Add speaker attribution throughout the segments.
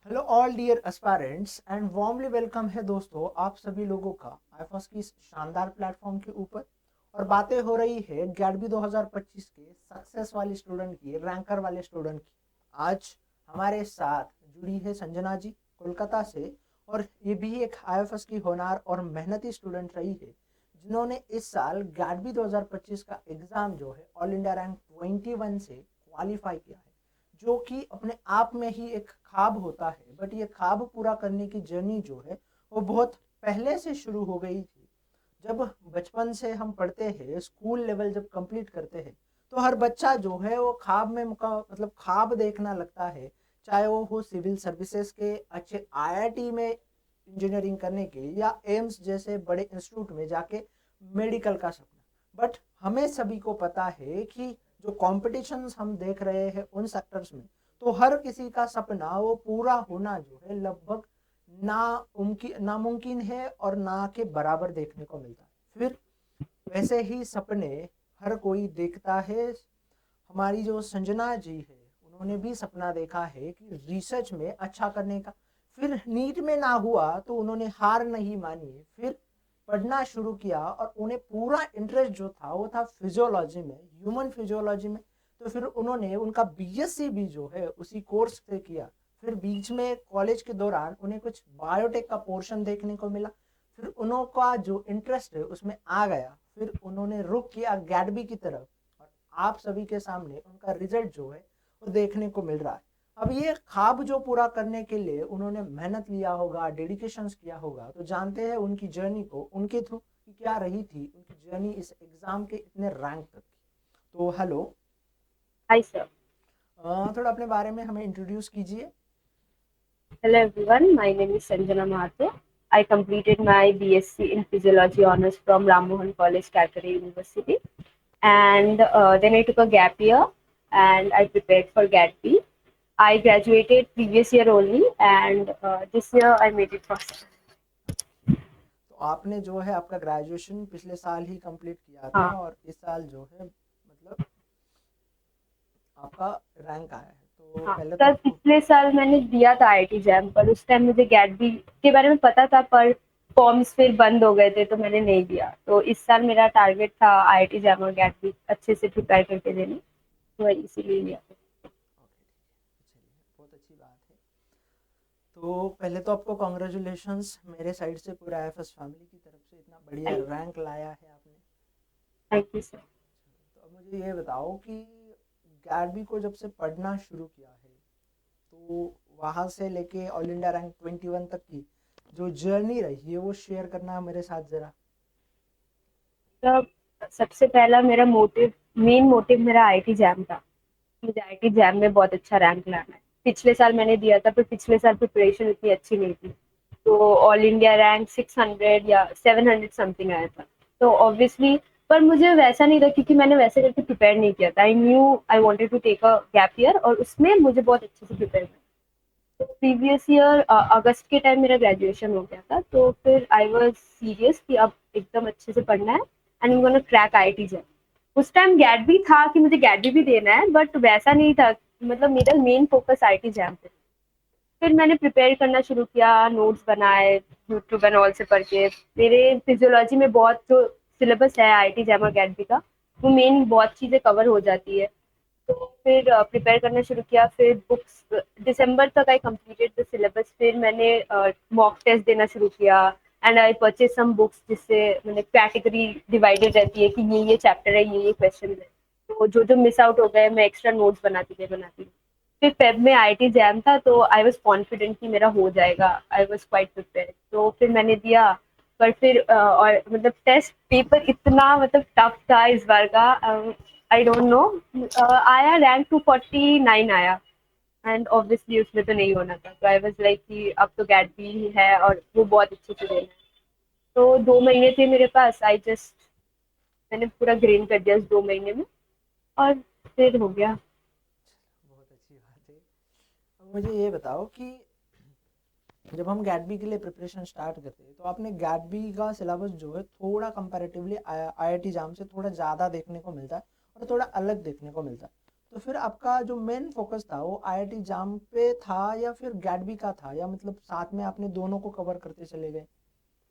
Speaker 1: Hello all dear aspirants and warmly welcome है दोस्तों आप सभी लोगों का आईफॉस की इस शानदार प्लेटफॉर्म के ऊपर। और बातें हो रही है गैडबी 2025 के सक्सेस वाले स्टूडेंट की, रैंकर वाले स्टूडेंट की। आज हमारे साथ जुड़ी है संजना जी कोलकाता से। और ये भी एक आईएफएस की होनहार और मेहनती स्टूडेंट रही है जिन्होंने इस साल गैडबी 2025 का एग्ज़ाम जो है ऑल इंडिया रैंक 21 से क्वालिफाई किया है, जो कि अपने आप में ही एक ख्वाब होता है। बट ये ख्वाब पूरा करने की जर्नी जो है वो बहुत पहले से शुरू हो गई थी। जब बचपन से हम पढ़ते हैं, स्कूल लेवल जब कंप्लीट करते हैं, तो हर बच्चा जो है वो ख्वाब में मतलब ख्वाब देखना लगता है। चाहे वो हो सिविल सर्विसेज के अच्छे आईआईटी में इंजीनियरिंग करने के, या एम्स जैसे बड़े इंस्टीट्यूट में जाके मेडिकल का सपना। बट हमें सभी को पता है कि जो कॉम्पिटिशन्स हम देख रहे हैं उन सेक्टर्स में, तो हर किसी का सपना वो पूरा होना जो है लगभग नामुमकिन है और ना के बराबर देखने को मिलता है। फिर वैसे ही सपने हर कोई देखता है। हमारी जो संजना जी है, उन्होंने भी सपना देखा है कि रिसर्च में अच्छा करने का। फिर नीट में ना हुआ तो उन्होंने हार नहीं मानी, फिर पढ़ना शुरू किया और उन्हें पूरा इंटरेस्ट जो था वो था फिजियोलॉजी में, ह्यूमन फिजियोलॉजी में। तो फिर उन्होंने उनका बीएससी भी जो है उसी कोर्स से किया। फिर बीच में कॉलेज के दौरान उन्हें कुछ बायोटेक का पोर्शन देखने को मिला। फिर उनका जो इंटरेस्ट है उसमें आ गया, फिर उन्होंने रुख किया गैडबी की तरफ। और आप सभी के सामने उनका रिजल्ट जो है वो देखने को मिल रहा है। अब ये ख्वाब जो पूरा करने के लिए उन्होंने मेहनत लिया होगा, डेडिकेशन किया होगा, तो जानते हैं उनकी जर्नी को उनके थ्रू कि क्या रही थी उनकी जर्नी इस एग्जाम के इतने रैंक तक की। तो हेलो,
Speaker 2: Hi, sir.
Speaker 1: थोड़ा अपने बारे में हमें इंट्रोड्यूस कीजिए।
Speaker 2: Hello, everyone. My name is Sanjana Mahato. I completed my BSc in Physiology honors from Ram Mohan College, Calcutta University. And then I took a gap year and I prepared for GATP. I graduated previous year only, and this year I made it first.
Speaker 1: तो आपने जो है आपका graduation पिछले साल ही complete किया था
Speaker 2: हाँ
Speaker 1: और इस साल जो है मतलब आपका रैंक आया है, तो
Speaker 2: हाँ
Speaker 1: पहले तो
Speaker 2: सर,
Speaker 1: आपको।
Speaker 2: पिछले साल मैंने दिया था आईआईटी जैम, पर उस टाइम मुझे गैटबी के बारे में पता था, पर फॉर्म्स फिर बंद हो गए थे तो मैंने नहीं दिया। तो इस साल मेरा टारगेट था आईआईटी जैम और गैटबी अच्छे से प्रिपेयर करके देने, तो इसीलिए लिया।
Speaker 1: ओके, चलिए, बहुत अच्छी बात है। तो पहले तो आपको कॉन्ग्रेचुलेशंस मेरे साइड से, पूरा आईएफएस फैमिली की तरफ से, इतना बढ़िया
Speaker 2: थैंक
Speaker 1: रैंक लाया है आपने।
Speaker 2: Thank you sir.
Speaker 1: तो अब मुझे ये बताओ कि गैडबी को जब से पढ़ना शुरू किया है, तो वहाँ से लेके ऑल इंडिया रैंक 21 तक की जो जर्नी रही है वो शेयर करना मेरे साथ ज़रा।
Speaker 2: तब सबसे पहला मेरा मोटिव, मेन मोटिव मेरा आईआईटी जैम था। मुझे आईआईटी जैम में बहुत अच्छा रैंक लाना है। पिछले साल मैंने दिया था, पर पिछले साल प्रिपरेशन इतनी अच्छी नहीं थी, तो ऑल इंडिया रैंक 600 या 700 समथिंग आया था। तो ऑब्वियसली, पर मुझे वैसा नहीं था क्योंकि मैंने वैसे करके प्रिपेयर नहीं किया था। I knew I wanted to take a gap year और उसमें मुझे बहुत अच्छे से प्रिपेयर करना। तो प्रीवियस ईयर अगस्त के टाइम मेरा ग्रेजुएशन हो गया था, तो फिर आई वाज सीरियस कि अब एकदम अच्छे से पढ़ना है and I am gonna crack IIT JAM. उस टाइम गैट भी था कि मुझे गैट भी देना है, बट वैसा नहीं था। मतलब मेरा मेन फोकस आईआईटी जैम पे। फिर मैंने प्रिपेयर करना शुरू किया, नोट्स बनाए यूट्यूब एंड ऑल से पढ़ के। मेरे फिजियोलॉजी में बहुत जो सिलेबस है आईआईटी जैम और गैट का, वो मेन बहुत चीज़ें कवर हो जाती है। तो फिर प्रिपेयर करना शुरू किया। फिर बुक्स दिसंबर तक आई कंप्लीटेड द सिलेबस। फिर मैंने मॉक टेस्ट देना शुरू किया and I purchase some books, जिससे मैंने कैटेगरी डिवाइडेड रहती है कि ये चैप्टर है, ये क्वेश्चन है। तो जो जो मिस आउट हो गए मैं एक्स्ट्रा नोट्स बनाती थी। फिर फेब में आईआईटी जैम था, तो आई वाज कॉन्फिडेंट कि मेरा हो जाएगा। आई वाज क्वाइट प्रिपेयर्ड, तो फिर मैंने दिया। पर फिर और मतलब टेस्ट पेपर इतना मतलब टफ था इस बार का। आई डोंट नो, आया रैंक 249 आया। एंड ऑब्वियसली उसमें तो नहीं होना था, तो आई वाज लाइक कि अब तो गैट भी है और वो बहुत अच्छे से देना है। तो 2 महीने थे मेरे पास। आई जस्ट मैंने पूरा ग्रेन कर दिया उस 2 महीने में, और फिर हो गया।
Speaker 1: बहुत अच्छी बात है। अब मुझे ये बताओ कि जब हम गैटबी के लिए प्रिपरेशन स्टार्ट करते हैं, तो आपने गैटबी का सिलेबस जो है थोड़ा कंपैरेटिवली आईआईटी जाम से थोड़ा ज़्यादा देखने को मिलता है और थोड़ा अलग देखने को मिलता है। तो फिर आपका जो मेन फोकस था वो आईआईटी जाम पे था या फिर गैडबी का था, या मतलब साथ में आपने दोनों को कवर करते चले गए?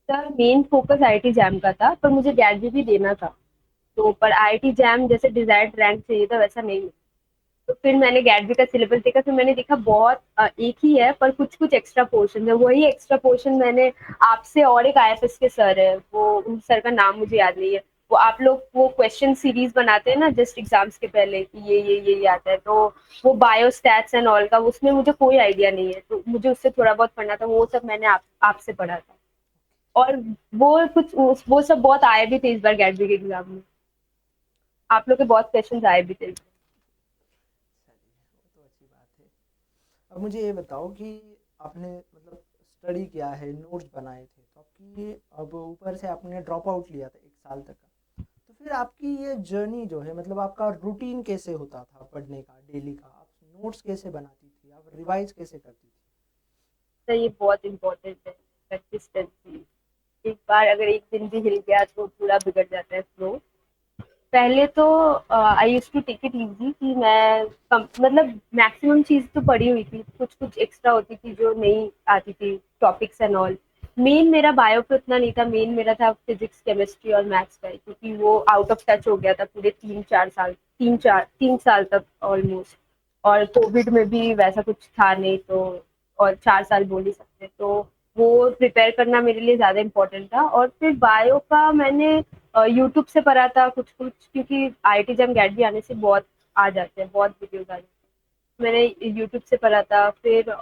Speaker 2: Sir main focus IIT jam का था, पर मुझे गैट भी देना था। तो पर आईआईटी जैम जैसे डिजायर्ड रैंक चाहिए था वैसा नहीं। तो फिर मैंने गैट का सिलेबस देखा, फिर मैंने देखा बहुत एक ही है पर कुछ कुछ एक्स्ट्रा पोर्शन है। वही एक्स्ट्रा पोर्शन मैंने आपसे और एक आईएफएस के सर है, वो उन सर का नाम मुझे याद नहीं है, वो आप लोग वो क्वेश्चन सीरीज बनाते हैं ना जस्ट एग्जाम्स के पहले कि ये आता है, तो वो बायो स्टैट्स एंड ऑल का, उसमें मुझे कोई आइडिया नहीं है, तो मुझे उससे थोड़ा बहुत पढ़ना था, वो सब मैंने आपसे पढ़ा था। और वो सब बहुत आए भी थे इस बार गैट के एग्जाम में, आप लोग के बहुत क्वेश्चन आए भी थे।
Speaker 1: चलिए, वो तो अच्छी बात है। अब मुझे ये बताओ कि आपने मतलब स्टडी किया है, नोट्स बनाए थे, तो आपकी अब ऊपर से आपने ड्रॉप आउट लिया था 1 साल तक का, तो फिर आपकी ये जर्नी जो है, मतलब आपका रूटीन कैसे होता था पढ़ने का, डेली का? आप नोट्स कैसे बनाती थी, आप रिवाइज कैसे करती थी?
Speaker 2: तो ये बहुत इम्पोर्टेंट है, कंसिस्टेंसी। एक बार अगर एक दिन भी हिल गया तो पूरा बिगड़ जाता है फ्लो। पहले तो I use to take it easy कि मैं मतलब मैक्सिमम चीज तो पढ़ी हुई थी, कुछ कुछ एक्स्ट्रा होती थी जो नहीं आती थी, टॉपिक्स एंड ऑल। मेन मेरा बायो पे उतना नहीं था, मेन मेरा था फिजिक्स केमिस्ट्री और मैथ्स का, क्योंकि वो आउट ऑफ टच हो गया था पूरे 3-4 साल, 3 साल तक ऑलमोस्ट। और कोविड में भी वैसा कुछ था नहीं, तो और 4 साल बोल ही सकते, तो वो प्रिपेयर करना मेरे लिए ज़्यादा इम्पोर्टेंट था। और फिर बायो का मैंने यूट्यूब से पढ़ा था कुछ कुछ, क्योंकि आईआईटी जम गैट भी आने से बहुत आ जाते हैं, बहुत वीडियोज आ जाते हैं, मैंने यूट्यूब से पढ़ा था। फिर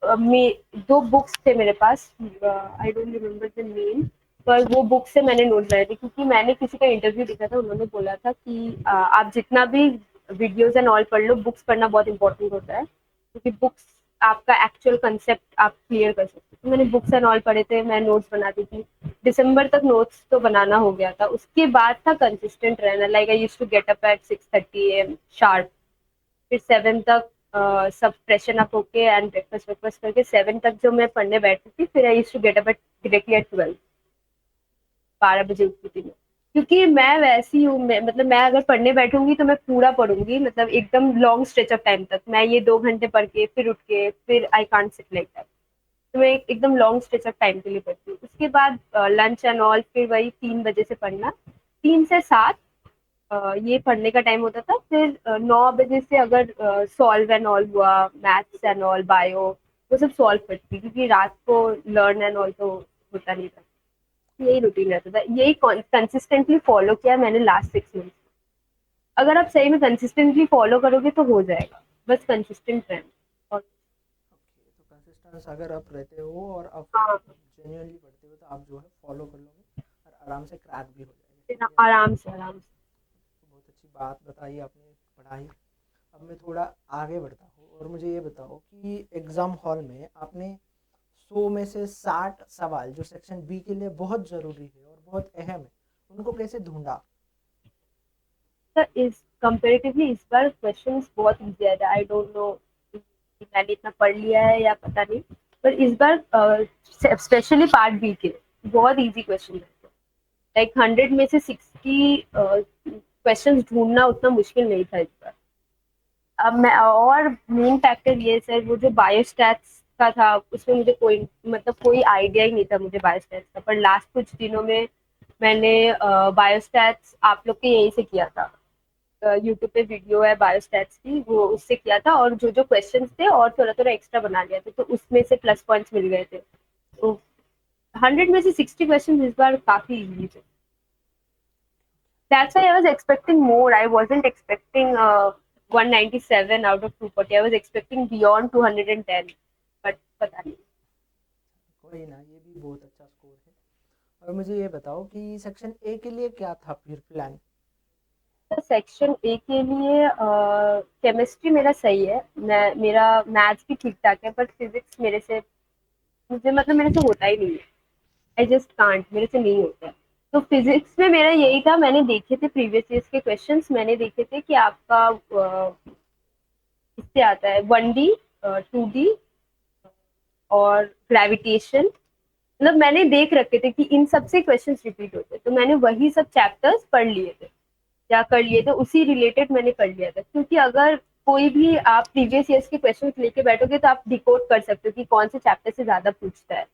Speaker 2: दो बुक्स थे मेरे पास, I don't remember the name, पर वो बुक से मैंने नोट बनाए थे, क्योंकि मैंने किसी का इंटरव्यू देखा था, उन्होंने बोला था कि आप जितना भी वीडियोज एंड ऑल पढ़ लो, बुक्स पढ़ना बहुत इंपॉर्टेंट होता है, क्योंकि बुक्स आपका एक्चुअल कंसेप्ट आप क्लियर कर सकते हो। तो मैंने बुक्स एंड ऑल पढ़े थे, मैं नोट्स बनाती थी। दिसंबर तक नोट्स तो बनाना हो गया था, उसके बाद था कंसिस्टेंट रहना। Like I used to get up at 6:30 AM sharp. फिर 7 तक सब फ्रेशन अप होके एंड ब्रेकफास्ट वेकफास्ट करके 7 तक जो मैं पढ़ने बैठती थी, फिर I used to get up at directly at 12, 12 बजे उठती थी मैं। क्योंकि मैं वैसी हूँ, मतलब मैं अगर पढ़ने बैठूंगी तो मैं पूरा पढ़ूंगी, मतलब एकदम लॉन्ग स्ट्रेच ऑफ टाइम तक। मैं ये 2 घंटे पढ़ के फिर उठ के फिर I can't sit like that. तो मैं एकदम लॉन्ग स्ट्रेच ऑफ टाइम के लिए पढ़ती हूँ। उसके बाद लंच एंड ऑल, फिर वही 3 बजे से पढ़ना, 3 से 7 ये पढ़ने का टाइम होता था। फिर 9 बजे से अगर सॉल्व एंड ऑल हुआ, मैथ्स एंड ऑल, बायो, वो सब सॉल्व करती थी, क्योंकि रात को लर्न एंड ऑल तो होता नहीं था। यही रूटीन रहता था, यही कंसिस्टेंटली फॉलो किया मैंने लास्ट 6 मंथ। अगर आप सही में कंसिस्टेंटली फॉलो करोगे तो हो जाएगा, बस कंसिस्टेंट रहना। और
Speaker 1: ओके, तो कंसिस्टेंस अगर आप रहते हो और आप
Speaker 2: हाँ,
Speaker 1: जेन्युइनली पढ़ते हो, तो आप जो है फॉलो कर लोगे और आराम से क्रैक भी हो जाएगा।
Speaker 2: फिर
Speaker 1: चलिए, अच्छी
Speaker 2: आराम
Speaker 1: बात
Speaker 2: से
Speaker 1: है।
Speaker 2: आराम से।
Speaker 1: तो बहुत अच्छी बात बताई आपने पढ़ाई। अब मैं थोड़ा आगे बढ़ता हूँ और मुझे ये बताओ कि एग्ज़ाम हॉल में आपने 100 में से 60 सवाल जो सेक्शन बी के लिए बहुत ज़रूरी है और बहुत अहम है, उनको कैसे ढूंढा?
Speaker 2: सर इस कंपेरेटिवली इस बार क्वेश्चंस बहुत इजी आया था। आई डोंट नो कि मैंने इतना पढ़ लिया है या पता नहीं, पर इस बार स्पेशली पार्ट बी के बहुत इजी क्वेश्चन थे। लाइक 100 में से 60 क्वेश्चंस ढूंढना उतना मुश्किल नहीं था इस बार। अब मैं और मेन फैक्टर ये सर, वो जो बायोस्टैट्स का था उसमें मुझे कोई मतलब कोई आइडिया ही नहीं था मुझे बायोस्टैट्स का, पर लास्ट कुछ दिनों में मैंने बायोस्टैट्स आप लोग के यहीं से किया था। यूट्यूब पे वीडियो है बायोस्टैट्स की, वो उससे किया था, और जो जो क्वेश्चंस थे और थोड़ा थोड़ा एक्स्ट्रा बना लिया था, तो उसमें से प्लस पॉइंट्स मिल गए थे। तो 100 में से 60 क्वेश्चन इस बार काफी इजी थे। That's why I was expecting more. I wasn't expecting 197 out of 240. I was expecting beyond 210. But पता नहीं।
Speaker 1: कोई ना, ये भी बहुत अच्छा स्कोर है। और मुझे ये बताओ कि सेक्शन ए के लिए क्या था फिर प्लान?
Speaker 2: तो सेक्शन ए के लिए केमिस्ट्री मेरा सही है, मैं मेरा मैथ्स भी ठीक ठाक है, बट फिजिक्स मेरे से, मुझे मतलब मेरे से होता ही नहीं है। आई जस्ट कांट, मेरे से नहीं होता है। तो फिजिक्स में मेरा यही था, मैंने देखे थे प्रीवियस ईयर्स के क्वेश्चंस, मैंने देखे थे कि आपका इससे आता है 1D, 2D और ग्रेविटेशन। मतलब मैंने देख रखे थे कि इन सब से क्वेश्चंस रिपीट होते हैं, तो मैंने वही सब चैप्टर्स पढ़ लिए थे। या कर लिए थे उसी रिलेटेड मैंने कर लिया था, क्योंकि अगर कोई भी आप प्रीवियस ईयर्स के क्वेश्चन लेके बैठोगे तो आप डिकोड कर सकते हो कि कौन से चैप्टर से ज्यादा पूछता है।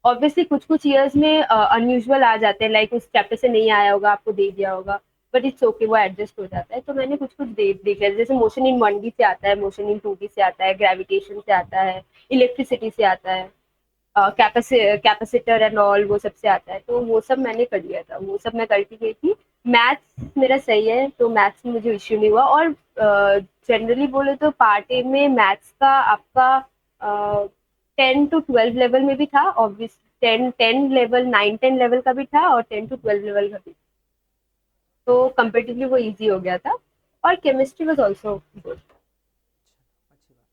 Speaker 2: ऑब्वियसली कुछ कुछ ईयर्स में अनयूजुअल आ जाते हैं, लाइक उस चैप्टर से नहीं आया होगा, आपको दे दिया होगा, बट इट्स ओके, वो एडजस्ट हो जाता है। तो मैंने कुछ कुछ देख लिया, जैसे मोशन इन 1D से आता है, मोशन इन 2D से आता है, ग्रेविटेशन से आता है, इलेक्ट्रिसिटी से आता है, कैपेसिटर एंड ऑल वो सब से आता है। तो वो सब मैंने कर लिया था, वो सब मैं करती गई थी। मैथ्स मेरा सही है, तो मैथ्स में मुझे इश्यू नहीं हुआ। और जनरली बोले तो पार्ट ए में मैथ्स का आपका 10 to 12 लेवल में भी था, ऑब्वियस 10 लेवल, 9-10 लेवल का भी था, और 10 to 12 लेवल का भी। तो कंपेटिवली वो इजी हो गया था। और केमिस्ट्री वाज आल्सो गुड।
Speaker 1: अच्छा, अच्छी बात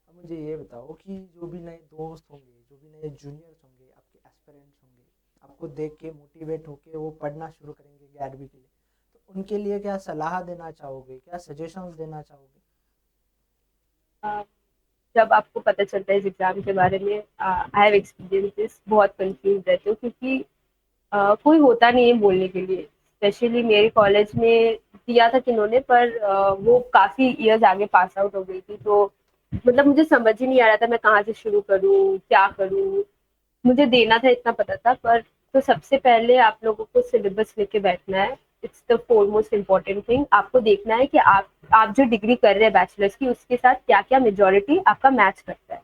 Speaker 1: है। अब मुझे ये बताओ कि जो भी नए दोस्त होंगे, जो भी नए जूनियर्स होंगे, आपके एस्पिरेंट्स होंगे, आपको देख के मोटिवेट होके वो पढ़ना शुरू करेंगे 11वीं के लिए, तो उनके लिए क्या सलाह देना चाहोगे, क्या सजेशंस देना चाहोगे?
Speaker 2: जब आपको पता चलता है इस एग्जाम के बारे में, आई हैव एक्सपीरियंसेस, बहुत कंफ्यूज रहते हो, क्योंकि कोई होता नहीं है बोलने के लिए। स्पेशली मेरे कॉलेज में दिया था किन्होंने, पर वो काफी इयर्स आगे पास आउट हो गई थी, तो मतलब मुझे समझ ही नहीं आ रहा था मैं कहाँ से शुरू करूँ, क्या करूँ। मुझे देना था इतना पता था, पर तो सबसे पहले आप लोगों को सिलेबस लेके बैठना है। It's the foremost important thing. आपको देखना है कि आप जो डिग्री कर रहे हैं बैचलर्स की, उसके साथ क्या क्या मेजोरिटी आपका मैच करता है।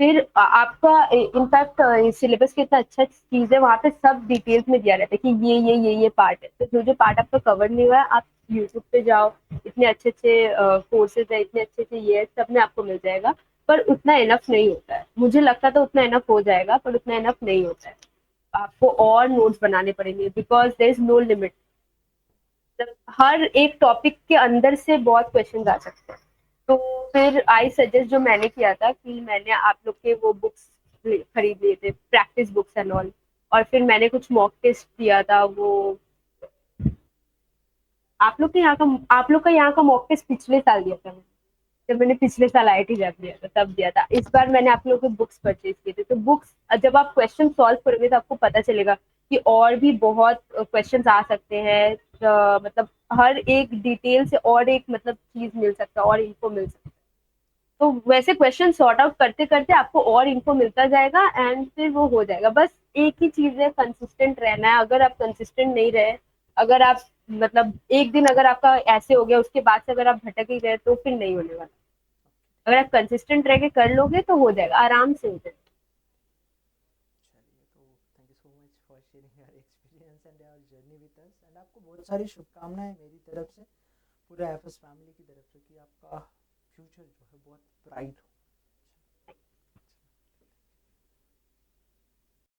Speaker 2: फिर आपका इनफैक्ट सिलेबस कितना अच्छा चीज है, वहाँ पे सब डिटेल्स में दिया रहता है कि ये पार्ट है। तो जो जो पार्ट आपका कवर नहीं हुआ है, आप यूट्यूब पे जाओ, इतने अच्छे अच्छे कोर्सेज है, इतने अच्छे अच्छे ये है, सब में आपको मिल जाएगा। पर उतना इनफ नहीं होता है, मुझे लगता था उतना इनफ हो जाएगा, पर उतना इनफ नहीं होता है। आपको और नोट्स बनाने पड़ेंगे, because there is no limit. हर एक टॉपिक के अंदर से बहुत क्वेश्चन आ सकते हैं। तो फिर आई सजेस्ट, जो मैंने किया था कि मैंने आप लोग के वो बुक्स खरीद लिए थे, प्रैक्टिस बुक्स एंड ऑल। और फिर मैंने कुछ मॉक टेस्ट दिया था। वो आप लोग का यहाँ का मॉक टेस्ट पिछले साल दिया था मैंने, जब मैंने पिछले साल आईआईटी जब दिया था तब दिया था। इस बार मैंने आप लोगों के बुक्स परचेज किए थे। तो बुक्स जब आप क्वेश्चन सॉल्व करोगे तो आपको पता चलेगा कि और भी बहुत क्वेश्चंस आ सकते हैं। मतलब हर एक डिटेल से और एक मतलब चीज मिल सकता है, और इन्फो मिल सकता है। तो वैसे क्वेश्चन सॉर्ट आउट करते करते आपको और इन्फो मिलता जाएगा, एंड फिर वो हो जाएगा। बस एक ही चीज है, कंसिस्टेंट रहना है। अगर आप कंसिस्टेंट नहीं रहे, अगर आप मतलब एक दिन अगर आपका ऐसे हो गया, उसके बाद से अगर आप भटक ही गए, तो फिर नहीं होने वाला। अगर आप कंसिस्टेंट रह के कर लोगे तो हो जाएगा, आराम से हो जाएगा।
Speaker 1: चलिए, तो thank you so much for sharing your experience and your journey with us, and आपको बहुत सारी शुभकामनाएं मेरी तरफ से, पूरे एफएस फैमिली की तरफ से, कि आपका फ्यूचर जो है बहुत ब्राइट हो।